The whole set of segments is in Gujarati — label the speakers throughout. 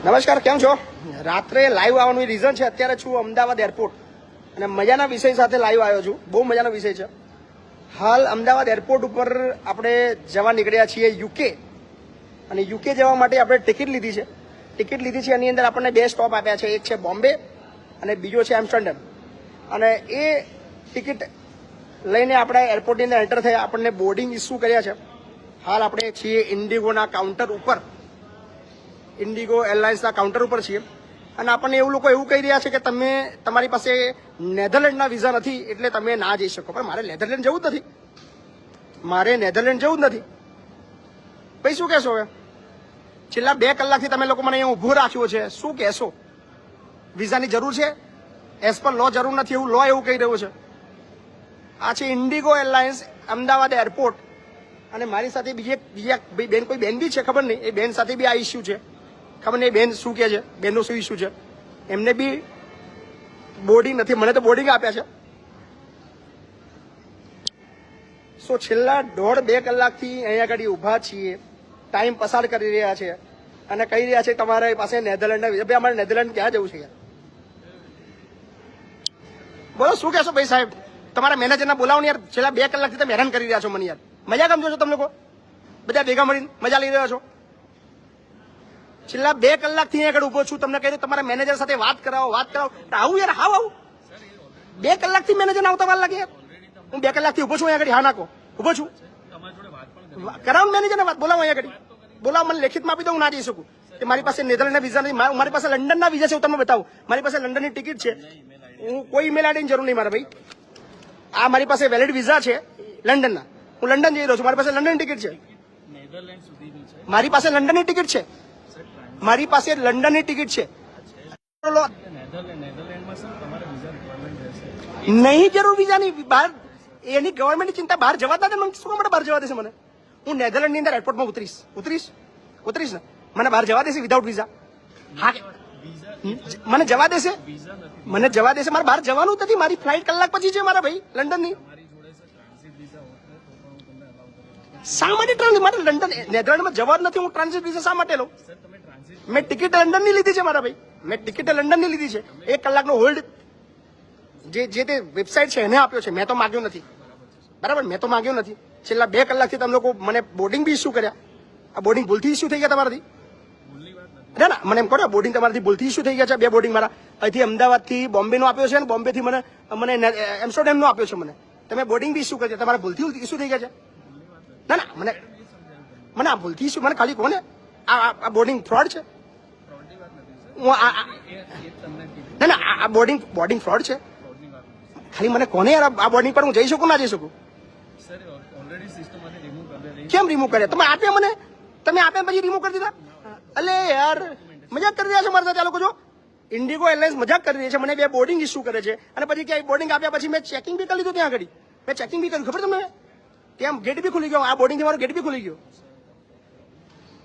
Speaker 1: નમસ્કાર, કેમ છો? રાત્રે લાઈવ આવવાનું રીઝન છે, અત્યારે છું અમદાવાદ એરપોર્ટ અને મજાના વિષય સાથે લાઈવ આવ્યો છું. બહુ મજાનો વિષય છે. હાલ અમદાવાદ એરપોર્ટ ઉપર આપણે જવા નીકળ્યા છીએ યુકે, અને યુકે જવા માટે આપણે ટિકિટ લીધી છે. એની અંદર આપણને 2 સ્ટોપ આપ્યા છે. એક છે બોમ્બે અને બીજો છે એમ્સ્ટરડેમ. અને એ ટિકિટ લઈને આપણે એરપોર્ટની અંદર એન્ટર થયા. આપણને બોર્ડિંગ ઇસ્યુ કર્યા છે. હાલ આપણે છીએ ઇન્ડિગોના કાઉન્ટર ઉપર, ઇન્ડિગો એરલાઇન્સના કાઉન્ટર ઉપર છીએ. અને આપણને લોકો એવું કહી રહ્યા છે કે તમારી પાસે નેધરલેન્ડના વિઝા નથી એટલે તમે ના જઈ શકો. પણ મારે નેધરલેન્ડ જવું જ નથી. ભાઈ શું કહેશો હવે? છેલ્લા 2 કલાકથી તમે લોકો મને અહીંયા ઊભો રાખ્યો છે. શું કહેશો? વિઝાની જરૂર છે? એઝ પર લો જરૂર નથી એવું લો એવું કહી રહ્યું છે. આ છે ઇન્ડિગો એરલાઇન્સ અમદાવાદ એરપોર્ટ. અને મારી સાથે બીજા બેન, કોઈ બેન બી છે ખબર નહીં, એ બેન સાથે બી આ ઇસ્યુ છે. ખબર નહીં બેન શું કહે છે, બેનનો શું ઇસ્યુ છે. એમને બી બોર્ડિંગ નથી, મને તો બોર્ડિંગ આપ્યા છે. સો છેલ્લા 1.5-2 કલાકથી અહીંયા આગળ ઊભા છીએ, ટાઈમ પસાર કરી રહ્યા છે અને કહી રહ્યા છે તમારા પાસે નેધરલેન્ડના વિઝા. ભાઈ અમારે નેધરલેન્ડ ક્યાં જવું છે યાર? બોલો શું કહેશો ભાઈ સાહેબ? તમારા મેનેજરને બોલાવો ને યાર. છેલ્લા 2 કલાકથી તમે હેરાન કરી રહ્યા છો મને યાર. મજા સમજો છો તમે લોકો બધા ભેગા મળીને મજા લઈ રહ્યા છો? છેલ્લા 2 કલાકથી અહીંયા આગળ ઉભો છું. તમને કહી દઉં તમારા મેનેજર સાથે વાત કરાવો. આવું યાર, આવું 2 કલાકથી મેનેજર આવતા વાર લાગે યાર. હું 2 કલાકથી ઉભો છું અહીંયા આગળ. હા નાખો ઉભો છું. કરાવો મેનેજરને વાત, બોલાવો અહીંયા આગળ. બોલાવો, મને લેખિતમાં આપી દો. હું ના જઈ શકું કે મારી પાસે નેધરલેન્ડના વિઝા નથી. મારી પાસે લંડનના વિઝા છે. હું તમને બતાવું. મારી પાસે લંડનની ટિકિટ છે. હું કોઈ ઈમેલ આઈડીની જરૂર નહીં મારા ભાઈ. આ મારી પાસે વેલિડ વિઝા છે લંડનના. હું લંડન જઈ રહ્યો છું. મારી પાસે લંડનની ટિકિટ છે. મારી પાસે લંડનની ટિકિટ છે. મારી પાસે લંડનની ટિકિટ છે. નહીં જરૂર વિઝાની. બહાર એની ગવર્મેન્ટની ચિંતા. બહાર જવા દે. મને શું માટે બહાર જવા દેશે મને? હું નેધરલેન્ડની અંદર એરપોર્ટમાં ઉતરીશ ને મને બહાર જવા દેશે વિધાઉટ વિઝા? હા, મને જવા દેશે? મને જવા દેશે? મારે બહાર જવાનું જ નથી. મારી ફ્લાઇટ કલાક પછી છે મારા ભાઈ લંડનની. શા માટે મારે લંડન નેધરલેન્ડમાં જવા જ નથી. હું ટ્રાન્ઝિટ વિઝા શા માટે લઉં? મેં ટિકિટ લંડનની લીધી છે મારા ભાઈ. મેં ટિકિટ લંડનની લીધી છે. 1 કલાકનો હોલ્ડ જે તે વેબસાઇટ છે એને આપ્યો છે. મેં તો માગ્યો નથી. બરાબર, મેં તો માગ્યો નથી. છેલ્લા 2 કલાકથી તમે લોકો મને બોર્ડિંગ બી ઇસ્યુ કર્યા. આ બોર્ડિંગ ભૂલથી ઇસ્યુ થઈ ગયા તમારાથી? ના, મને એમ કહો ને, બોર્ડિંગ તમારાથી ભૂલથી ઇસ્યુ થઈ ગયા છે. 2 બોર્ડિંગ મારા અહીંથી અમદાવાદથી બોમ્બેનો આપ્યો છે અને બોમ્બેથી મને એમ્સ્ટરડેમનો આપ્યો છે. તમે બોર્ડિંગ બી ઇસ્યુ કરી. તમારા ભૂલથી ઇસ્યુ થઈ ગયા છે? ના, મને આ ભૂલથી ઇસ્યુ, મને ખાલી કોને આ બોર્ડિંગ ફ્રોડ છે? ના, આ બોર્ડિંગ ફ્રોડ છે. ખાલી મને કોને યાર આ બોર્ડિંગ પર હું જઈ શકું ના જઈ શકું? કેમ રિમૂવ કર્યા? તમે આપ્યા મને, તમે આપ્યા પછી રિમૂવ કરી દીધા? અલે યાર, મજાક કરી રહ્યા છે મારા સાથે આ લોકો. જો ઇન્ડિગો એરલાઇન્સ મજાક કરી રહી છે. મને 2 બોર્ડિંગ ઇસ્યુ કરે છે અને પછી ક્યાંય બોર્ડિંગ આપ્યા પછી મેં ચેકિંગ બી કરી લીધું. ત્યાં આગળ મેં ચેકિંગ બી કર્યું. ખબર તમને? ત્યાં ગેટ બી ખુલી ગયો. આ બોર્ડિંગથી મારો ગેટ બી ખુલી ગયો.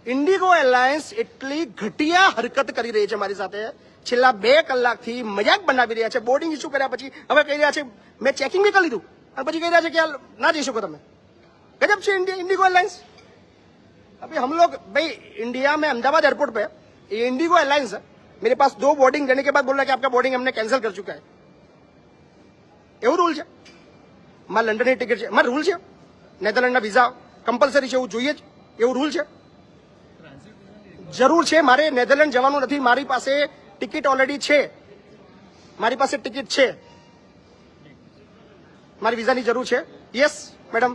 Speaker 1: ઇન્ડિગો એરલાઇન્સ એટલી ઘટિયા હરકત કરી રહી છે મારી સાથે. છેલ્લા 2 કલાકથી મજાક બનાવી રહ્યા છે. બોર્ડિંગ ઇસ્યુ કર્યા પછી હવે કહી રહ્યા છે મેં ચેકિંગ બી કરી લીધું અને પછી કહી રહ્યા છે કે ના જઈ શકો તમે. गजब से इंडिगो एयरलाइंस. अभी हम लोग भाई इंडिया में अहमदाबाद एयरपोर्ट पे ये इंडिगो एयरलाइंस है. मेरे पास 2 बोर्डिंग देने के बाद बोल रहा है कि आपका बोर्डिंग हमने कैंसिल कर चुका है. એવું રૂલ છે? મારે લંડનની ટિકિટ છે. મારે રૂલ છે નેધરલેન્ડના વિઝા કમ્પલસરી છે, એવું જોઈએ જ એવું રૂલ છે? જરૂર છે. મારે નેધરલેન્ડ જવાનું નથી. મારી પાસે ટિકિટ ઓલરેડી છે. મારી પાસે ટિકિટ છે. મારી વિઝાની જરૂર છે. Yes madam.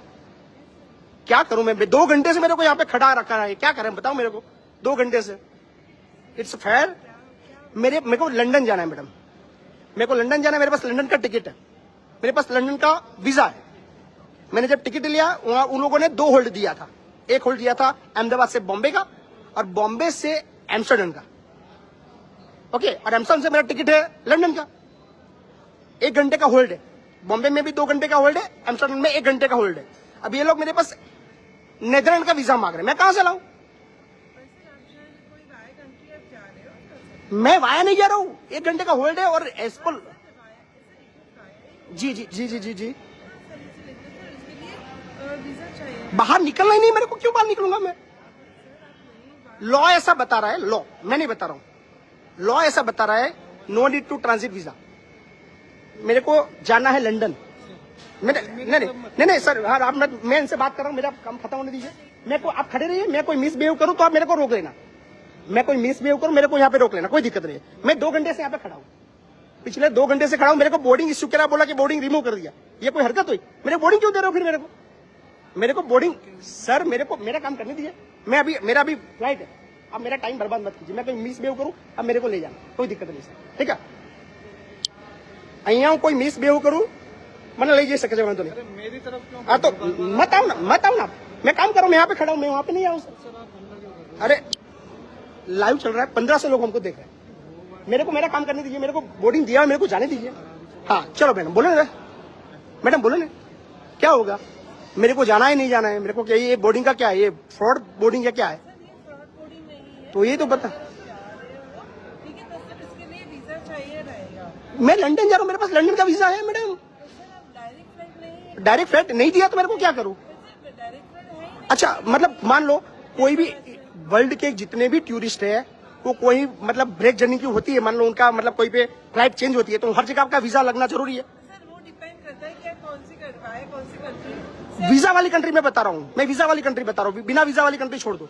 Speaker 1: क्या करूं मैं? 2 घंटे से मेरे को यहाँ पे खड़ा रखा है. क्या करें बताओ मेरे को? 2 घंटे से. It's fair? मेरे को लंदन जाना है मैडम. मेरे को लंदन जाना है. मेरे पास लंदन का टिकट है. मेरे पास लंदन का वीजा है. मैंने जब टिकट लिया वहां उन लोगों ने 2 होल्ड दिया था. एक होल्ड दिया था अहमदाबाद से बॉम्बे का और बॉम्बे से एम्स्टरडम का. ओके, और एम्स्टरडम से मेरा टिकट है लंदन का. 1 घंटे का होल्ड है. बॉम्बे में भी 2 घंटे का होल्ड है. एम्स्टरडम में 1 घंटे का होल्ड है. अब ये लोग मेरे पास नेदरलैंड का वीजा मांग रहे हैं. मैं कहां से लाऊं? मैं वाया नहीं जा रहा हूं. 1 घंटे का होल्ड है और एसपल. जी बाहर निकलना ही नहीं मेरे को. क्यों बाहर निकलूंगा मैं? लॉ ऐसा बता रहा है. लॉ मैं नहीं बता रहा हूं. लॉ ऐसा बता रहा है no need to transit visa. मेरे को जाना है लंदन। नहीं सर, हाँ आप मैं इनसे बात कर रहा हूँ, मेरा काम खत्म होने दीजिए। मेरे को आप खड़े रहिए, मैं कोई मिसबिहेव करूँ तो आप मेरे को रोक लेना। मैं कोई मिसबिहेव करूँ मेरे को यहाँ पे रोक लेना, कोई दिक्कत नहीं है। मैं 2 घंटे से यहाँ पे खड़ा हूँ, पिछले 2 घंटे से खड़ा हूँ। मेरे को बोर्डिंग इश्यू करा, बोला कि बोर्डिंग रिमूव कर दिया। ये कोई हरकत हुई? मेरे बोर्डिंग क्यों दे रहे हो फिर मेरे को बोर्डिंग? सर मेरे को मेरा काम करने दीजिए। मेरा अभी फ्लाइट है, अब मेरा टाइम बर्बाद मत कीजिए। मैं कोई मिसबिहेव करूँ अब मेरे को ले जाना, कोई दिक्कत नहीं सर, ठीक है? અહીંયા હું કોઈ મિસબિહેવ કરું મને લઈ જઈ શકે છે, વાંધો नहीं।
Speaker 2: मेरी तरफ क्यों?
Speaker 1: हाँ तो मत आओ ना, मैं काम कर रहा हूँ, मैं यहाँ पे खड़ा हूँ, मैं वहाँ पे नहीं आऊँ सर। अरे लाइव चल रहा है, 1500 लोग हमको देख रहे हैं। मेरे को मेरा काम करने दीजिए, मेरे को बोर्डिंग दिया, मेरे को जाने दीजिए। हाँ चलो मैडम बोलो ना, मैडम बोलो ना, क्या होगा? मेरे को जाना है नहीं जाना है? मेरे को क्या ये बोर्डिंग का क्या है? ये फ्रॉड बोर्डिंग या क्या है? तो ये तो बता, मैं लंदन जा रहा हूँ, मेरे पास लंदन का वीजा है मैडम। डायरेक्ट फ्लाइट नहीं दिया तो मेरे को क्या करूँ? अच्छा मतलब मान लो कोई भी वर्ल्ड के जितने भी टूरिस्ट है वो कोई मतलब ब्रेक जर्नी की होती है, मान लो उनका मतलब कोई पे फ्लाइट चेंज होती है तो हर जगह आपका वीजा लगना जरूरी है।
Speaker 3: वो डिपेंड करता है कि आप कौन सी कंट्री।
Speaker 1: वीजा वाली कंट्री में बता रहा हूँ, मैं वीजा वाली कंट्री बता रहा हूँ, बिना वीजा वाली कंट्री छोड़ दो,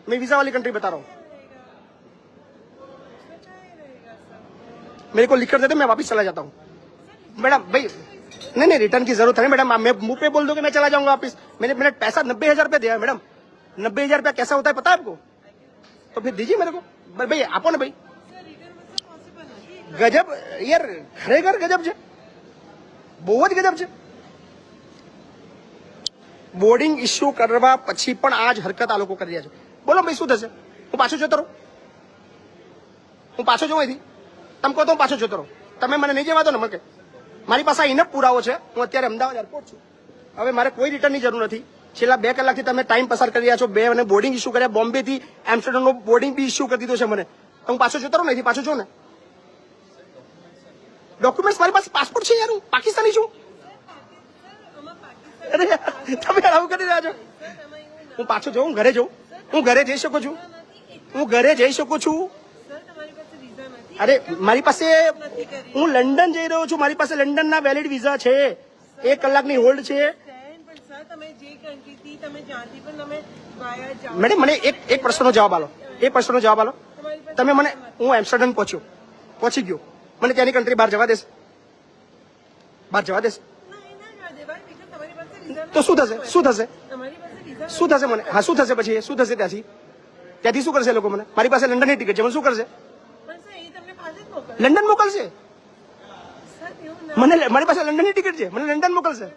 Speaker 1: मैं वीजा वाली कंट्री बता रहा हूँ। मेरे को लिख कर देते मैं वापस चला जाता हूँ मैडम। भाई नहीं रिटर्न की जरूरत है मैडम, मैं मुंह पे बोल दोगे मैं चला जाऊंगा वापस। मैंने पैसा 90,000 रुपया दिया है मैडम। 90,000 रुपया कैसा होता है पता है आपको? तो फिर दीजिए मेरे को भाई, आपो ना भाई। गजब यार, खरेखर गजब છે, બહુ જ ગજબ છે। બોર્ડિંગ ઇસ્યુ કરવા પછી પણ આ જ હરકત આ લોકો કરી રહ્યા છે। બોલો ભાઈ શું થશે? હું પાછો જતો રહું? હું પાછો જઉં અહીંથી? તમે કહો તો હું પાછો જતો રહું? તમે મને નહીં જવા દો ને મને? મારી પાસે ઇનફ પુરાવો છે, હું અત્યારે અમદાવાદ એરપોર્ટ છું। હવે મારે કોઈ રિટર્નની જરૂર નથી। છેલ્લા 2 કલાકથી તમે ટાઈમ પસાર કરી રહ્યા છો। 2 અને બોર્ડિંગ ઇસ્યુ કર્યા, બોમ્બેથી એમ્સ્ટરડેમનો બોર્ડિંગ બી ઇસ્યુ કરી દીધો છે મને। તો હું પાછો જતો રહું ને? અહીંથી પાછો જાઉં ને? ડોક્યુમેન્ટ્સ મારી પાસે, પાસપોર્ટ છે યાર, હું પાકિસ્તાની છું। અરે તમે આવું કરી રહ્યા છો। હું પાછો જાઉં, ઘરે જાઉં? હું ઘરે જઈ શકું છું? હું ઘરે જઈ શકું છું? અરે મારી પાસે, હું લંડન જઈ રહ્યો છું, મારી પાસે લંડનના વેલિડ વિઝા છે, 1 કલાકની હોલ્ડ છે। મેડમ મને એક પ્રશ્નનો જવાબ આલો, એક પ્રશ્નનો જવાબ આલો તમે મને। હું એમ્સ્ટરડેમ પહોંચી ગયો, મને ત્યાંની કંટ્રી બહાર જવા દેશે? બહાર જવા દેશે? તો શું થશે? શું થશે? શું થશે મને? હા શું થશે પછી? શું થશે ત્યાંથી શું કરશે લોકો મને? મારી પાસે લંડનની ટિકિટ છે, મને શું કરશે? લંડન મોકલશે મને? મારી પાસે લંડનની ટિકિટ છે, મને લંડન મોકલશે?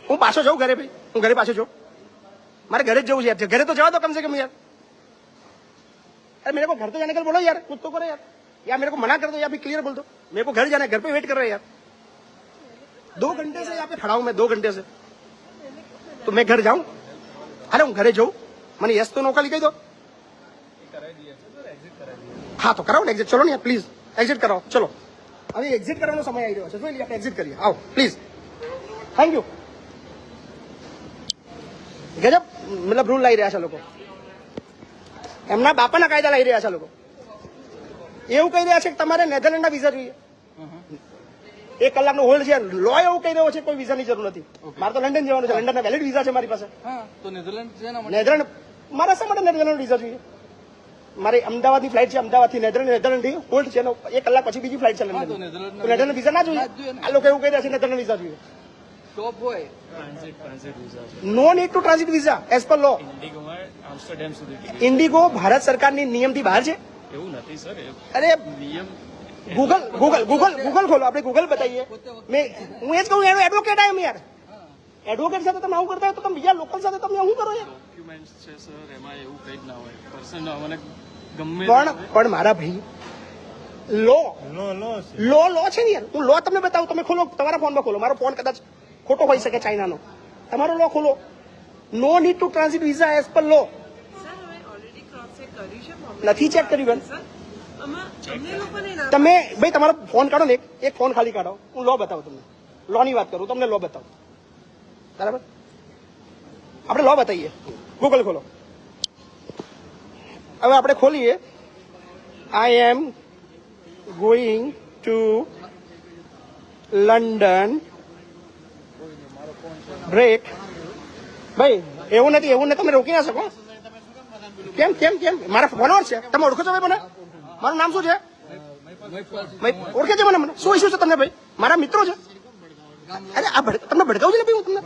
Speaker 1: હું પાછો જાઉં ઘરે? ભાઈ હું ઘરે પાછો જાઉં? મારે ઘરે જ જવું છે યાર, ઘરે તો જવા દો कम से कम यार। अरे मेरे को घर तो जाने के लिए बोलो यार, कुछ तो करो यार, या मेरे को मना कर दो या फिर क्लियर बोल दो मेरे को घर जाना है, घर पे वेट कर रहे हैं यार। 2 घंटे से यहाँ पे खड़ा हूँ मैं, 2 घंटे से। तो मैं घर जाऊँ? अरे હું ઘરે જઉં? મને યસ તો નોકા કહી દો। હા તો કરાવો ને એક્ઝિટ, ચલો ને યાર પ્લીઝ એક્ઝિટ કરાવો, ચલો હવે એક્ઝિટ કરવાનો સમય આવી રહ્યો છે, જોઈ લઈએ આપણે એક્ઝિટ કરીએ, આવો પ્લીઝ, થેન્ક યુ। ગજબ મતલબ રૂલ લાવી રહ્યા છે લોકો, એમના બાપાના કાયદા લાવી રહ્યા છે લોકો। એવું કહી રહ્યા છે કે તમારે નેધરલેન્ડના વિઝા જોઈએ, 1 કલાકનો હોલ્ડ છે, લો એવું કહી રહ્યો છે કોઈ વિઝાની જરૂર નથી। મારે તો લંડન જવાનું છે, લંડનના વેલિડ વિઝા છે મારી પાસે।
Speaker 2: તો
Speaker 1: નેધરલેન્ડ મારા શા માટે નેધરલેન્ડ વિઝા જોઈએ? મારી અમદાવાદની ફ્લાઇટ છે, અમદાવાદથી નેધરલેન્ડથી હોલ્ડ છે, 1 કલાક પછી બીજી ફ્લાઇટ છે લંડન, તો નેધરલેન્ડ વિઝા ના જોઈએ? આ લોકો એવું કહી રહ્યા છે નેધરલેન્ડ વિઝા જોઈએ।
Speaker 2: ટોપ હોય
Speaker 1: no need to transit visa as પર લો। ઇન્ડિગો ભારત સરકારની નિયમથી બહાર છે
Speaker 4: એવું નથી સર।
Speaker 1: અરે
Speaker 4: નિયમ
Speaker 1: ગૂગલ ખોલો, આપણે ગૂગલ બતાવીએ। હું એ જ કહું, એનો એડવોકેટ આવ્યો યાર, એડવોકેટ સાથે તમે આવું કરતા હોય તો તમે બીજા લોકલ સાથે તમે શું કરો યાર?
Speaker 4: ડોક્યુમેન્ટ્સ છે સર, એમાં એવું કઈ જ ના હોય, પર્સન મને ગમે
Speaker 1: પણ મારા ભાઈ લો છે ને યાર, હું લો તમને બતાવું, તમે ખોલો, તમારા ફોનમાં ખોલો, મારો ફોન કદાચ ખોટો હોઈ શકે ચાઇનાનો, તમારો લો ખોલો। No need to transit visa as પર લો। નથી ચેક કર્યું બેન તમે? ભાઈ તમારો ફોન કાઢો ને, એક ફોન ખાલી કાઢો, હું લો બતાવું તમને, લો ની વાત કરું, તમને લો બતાવું, બરાબર? આપણે લો બતાવીએ, ગૂગલ ખોલો। હવે આપણે ખોલીએ I am going to London. Break. ભાઈ એવું નથી, એવું નથી, તમે રોકી ના શકો. કેમ કેમ કેમ? મારા ફોલોઅર છે, તમે ઓળખો છો ભાઈ મને? મારું નામ શું છે? ઓળખે છે મને? શું ઇસ્યુ છે તમને ભાઈ? મારા મિત્રો છે. અરે આ તમને ભડકાવું છે ને ભાઈ હું તમને?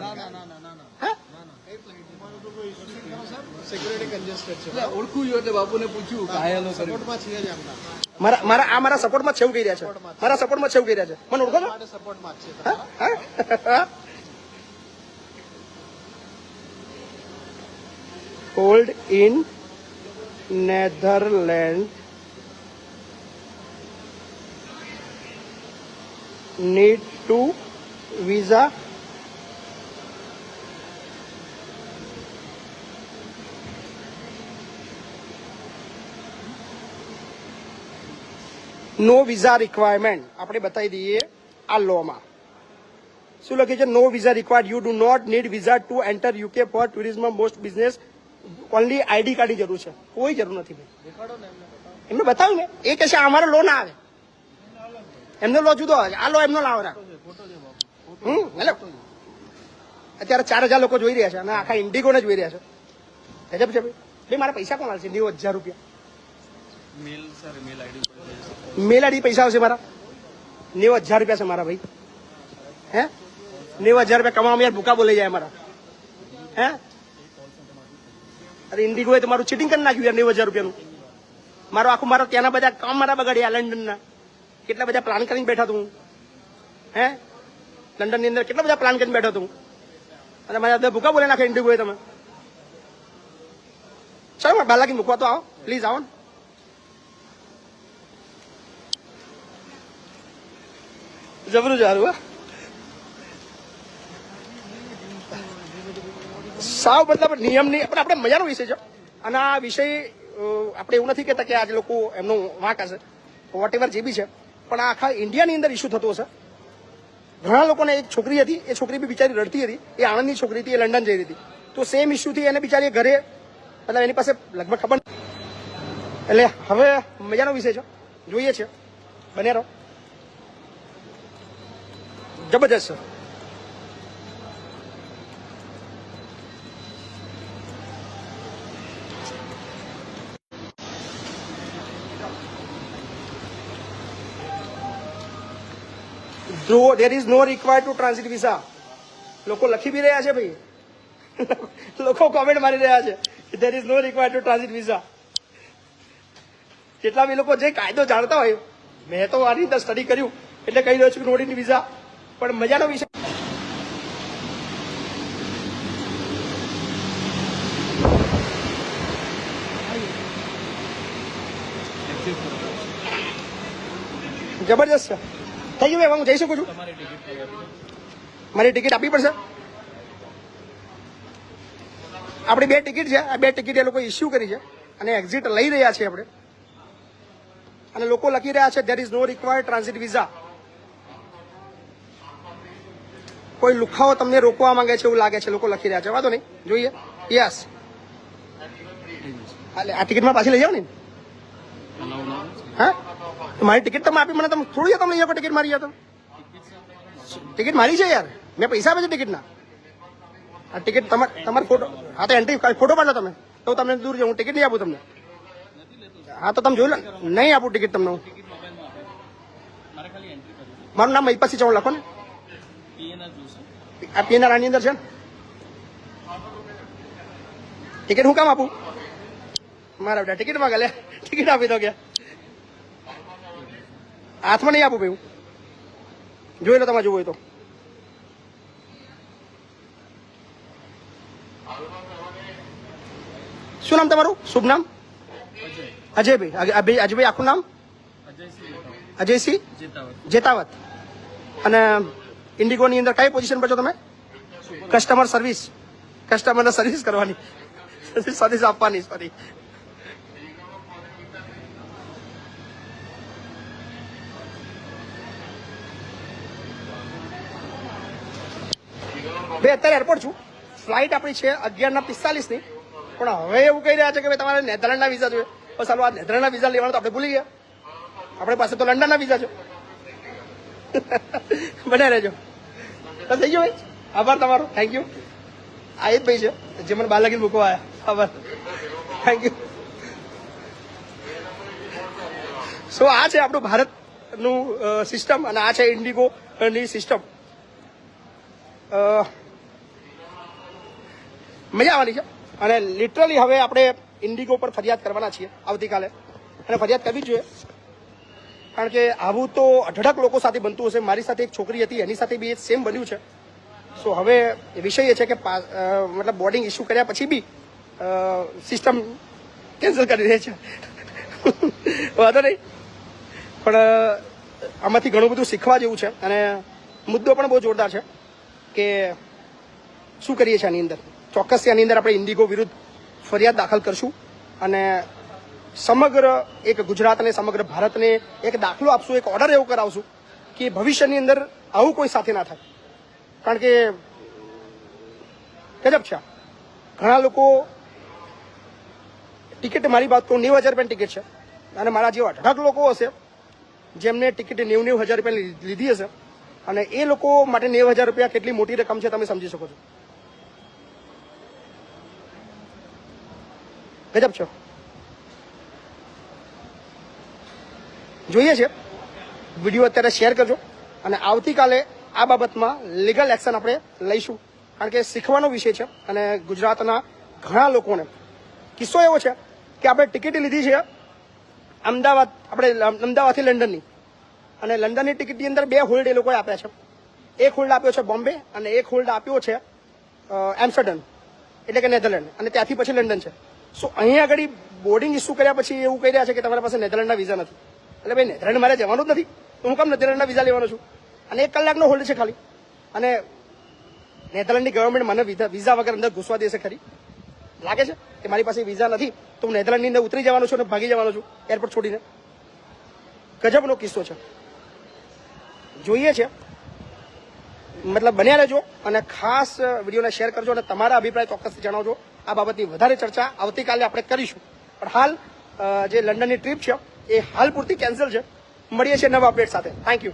Speaker 4: ઓળખું છું એટલે બાપુને પૂછ્યું કાયલો સપોર્ટમાં છીએ જ એમના.
Speaker 1: મારા સપોર્ટમાં છે એવું કહી રહ્યા છે. મારા સપોર્ટમાં છે એવું કહી રહ્યા છે. મને ઓળખો છો?
Speaker 4: સપોર્ટમાં જ છે.
Speaker 1: Hold in Netherlands need to visa. No visa requirement આપણે બતાવી દઈએ આ લોમાં શું લખે છે? No visa required. You do not need visa to enter UK for tourism most business. Only ID કાર્ડની જરૂર છે, કોઈ જરૂર નથી ભાઈ. એમને બતાવ્યું ને, એ કહે છે અમારો લો ના આવે, એમનો લો જુદો આવે, આ લો એમનો લાવો રાખ. એટલે અત્યારે 4000 લોકો જોઈ રહ્યા છે અને આખા ઇન્ડિગોને જોઈ રહ્યા છે. ગજબ છે ભાઈ. મારા પૈસા કોણ આવશે? 90,000 રૂપિયા. મેલ આઈડી પૈસા આવશે મારા 90,000 રૂપિયા છે મારા ભાઈ. હે 90,000 રૂપિયા કમાવામાં યાર ભૂકા બોલાઈ જાય મારા. હે અરે ઇન્ડિગોએ તો મારું ચીટિંગ કરી નાખ્યું યાર 90,000 રૂપિયાનું. મારો આખું મારા ત્યાંના બધા કામ મારા બગાડ્યા લંડનના. કેટલા બધા પ્લાન કરીને બેઠા તું. હે લંડનની અંદર કેટલા બધા પ્લાન કરીને બેઠો તું અને મારા બધા ભૂકા બોલાઈ નાખે ઇન્ડિગોએ તમે. ચાલો બાલાકી મૂકવા તો આવો પ્લીઝ, આવો ને. જબરું જારું. સાવ મતલબ નિયમની પણ આપણે મજાનો વિષય છે અને આ વિષય આપણે એવું નથી કહેતા કે આજે લોકો એમનો વાંક હશે વોટ એવર જે બી છે, પણ આ આખા ઇન્ડિયાની અંદર ઇસ્યુ થતો હશે. ઘણા લોકોને એક છોકરી હતી, એ છોકરી બી બિચારી રડતી હતી, એ આણંદની છોકરી હતી, એ લંડન જઈ રહી હતી, તો સેમ ઇસ્યુથી એને બિચારી ઘરે મતલબ એની પાસે લગભગ ખબર. એટલે હવે મજાનો વિષય છે, જોઈએ છે, બને રહો. જબરજસ્ત છે. There is no required to transit visa. લોકો લખી બી રહ્યા છે ભાઈ. લોકો કોમેન્ટ મારી રહ્યા છે there is no required to transit visa. જેટલા બી લોકો જે કાયદો જાણતા હોય, મેં તો આની અંદર સ્ટડી કર્યું એટલે કહી રહ્યો છું કે નો નીડ વિઝા. પણ મજાનો વિષય. જબરજસ્ત છે. થઈ ગયું ભાઈ, હું જઈ શકું છું? મારી ટિકિટ આપવી પડશે. આપણી 2 ટિકિટ છે, આ 2 ટિકિટ એ લોકો ઇસ્યુ કરી છે અને એક્ઝિટ લઈ રહ્યા છે આપણે. અને લોકો લખી રહ્યા છે there is no required transit visa. કોઈ લુખાઓ તમને રોકવા માંગે છે એવું લાગે છે, લોકો લખી રહ્યા છે. વાંધો નહીં, જોઈએ. યસ, આ ટિકિટમાં પાછી લઈ જાઓ ને. હા મારી ટિકિટ તમે આપી મને, તમે થોડી તમે લઈ જાઓ ટિકિટ મારી. તમે ટિકિટ મારી છે યાર, મેં પૈસા આપે છે ટિકિટના. આ ટિકિટ તમારો ફોટો, હા તો એન્ટ્રી ફોટો પાડો તમે, તો તમને દૂર જાઉં. હું ટિકિટ નહીં આપું તમને. હા તો તમે જોઈ લો. નહીં આપું ટિકિટ તમને હું. મારું નામ મહિપતસિંહ ચૌહાણ લખો ને. આ પીએનઆર આની અંદર છે ને. ટિકિટ હું કામ આપું? મારા બેટા ટિકિટ માંગે લે, ટિકિટ આપી દો. ગયા હાથમાં નહીં આપું ભાઈ હું. જોઈ લો તમારે જોવું હોય તો. શું નામ તમારું? શુભ નામ? અજયભાઈ. અજયભાઈ આખું નામ? અજયસિંહ જેતાવત. અને ઇન્ડિગોની અંદર કઈ પોઝિશન પર છો તમે? Customer service. કસ્ટમરને સર્વિસ કરવાની, સર્વિસ આપવાની. સોરી. ભાઈ અત્યારે એરપોર્ટ છું. ફ્લાઇટ આપણી છે 11:45 ની, પણ હવે એવું કહી રહ્યા છે કે ભાઈ તમારે નેધરલેન્ડના વિઝા જોઈએ. બસ ચાલો આ નેધરલેન્ડના વિઝા લેવાનો તો આપણે ભૂલી ગયા. આપણી પાસે તો લંડનના વિઝા છે. બને રહેજો. બસ થઈ ગયું ભાઈ. આભાર તમારો. Thank you. આ એ જ ભાઈ છે જે મને બહાર લગીને મૂકવા આવ્યા. આભાર. Thank you. સો આ છે આપણું ભારતનું સિસ્ટમ અને આ છે ઇન્ડિગોની સિસ્ટમ. મજા આવવાની છે અને લિટરલી હવે આપણે ઇન્ડિગો પર ફરિયાદ કરવાના છીએ આવતીકાલે અને ફરિયાદ કરવી જ જોઈએ કારણ કે આવું તો અઢળક લોકો સાથે બનતું હશે. મારી સાથે એક છોકરી હતી એની સાથે બી એ સેમ બન્યું છે. સો હવે વિષય એ છે કે મતલબ બોર્ડિંગ ઇસ્યુ કર્યા પછી બી સિસ્ટમ કેન્સલ કરી દે છે. વાંધો નહીં પણ આમાંથી ઘણું બધું શીખવા જેવું છે અને મુદ્દો પણ બહુ જોરદાર છે કે શું કરીએ છીએ આની અંદર. ચોક્કસથી આની અંદર આપણે ઇન્ડિગો વિરુદ્ધ ફરિયાદ દાખલ કરશું અને સમગ્ર એક ગુજરાત અને સમગ્ર ભારતને એક દાખલો આપશું, એક ઓર્ડર એવો કરાવશું કે ભવિષ્યની અંદર આવું કોઈ સાથે ના થાય. કારણ કે ગજબ છે. ઘણા લોકો ટિકિટ, મારી વાત કહું, 90,000 રૂપિયાની ટિકિટ છે અને મારા જેવા અઢળક લોકો હશે જેમને ટિકિટ 90,000 રૂપિયા લીધી હશે અને એ લોકો માટે 90,000 રૂપિયા કેટલી મોટી રકમ છે તમે સમજી શકો છો. ગજબ છે. જોઈએ છે વિડીયો અત્યારે શેર કરજો અને આવતીકાલે આ બાબતમાં લીગલ એક્શન આપણે લઈશું કારણ કે શીખવાનો વિષય છે અને ગુજરાતના ઘણા લોકોને કિસ્સો એવો છે કે આપણે ટિકિટ લીધી છે અમદાવાદથી લંડનની અને લંડનની ટિકિટની અંદર 2 હોલ્ડ એ લોકોએ આપ્યા છે. એક હોલ્ડ આપ્યો છે બોમ્બે અને એક હોલ્ડ આપ્યો છે એમ્સ્ટરડમ એટલે કે નેધરલેન્ડ અને ત્યાંથી પછી લંડન છે. સો અહીંયા આગળ બોર્ડિંગ ઇસ્યુ કર્યા પછી એવું કહી રહ્યા છે કે તમારા પાસે નેધરલેન્ડના વિઝા નથી. એટલે ભાઈ નેધરલેન્ડ મારે જવાનું જ નથી તો હું કેમ નેધરલેન્ડના વિઝા લેવાનો છું અને 1 કલાકનો હોલ્ડ છે ખાલી અને નેધરલેન્ડની ગવર્મેન્ટ મને વિઝા વગર અંદર ઘૂસવા દેશે ખરી? લાગે છે કે મારી પાસે વિઝા નથી તો હું નેધરલેન્ડની અંદર ઉતરી જવાનો છું અને ભાગી જવાનો છું એરપોર્ટ છોડીને? ગજબનો કિસ્સો છે. જોઈએ છે મતલબ બન્યા રહેજો અને ખાસ વિડીયોને શેર કરજો અને તમારા અભિપ્રાય ચોક્કસથી જણાવજો. આ બાબતની વધારે ચર્ચા આવતીકાલે આપણે કરીશું પણ હાલ જે લંડનની ટ્રીપ છે એ હાલ પૂરતી કેન્સલ છે. મળીએ છીએ નવા અપડેટ સાથે. Thank you.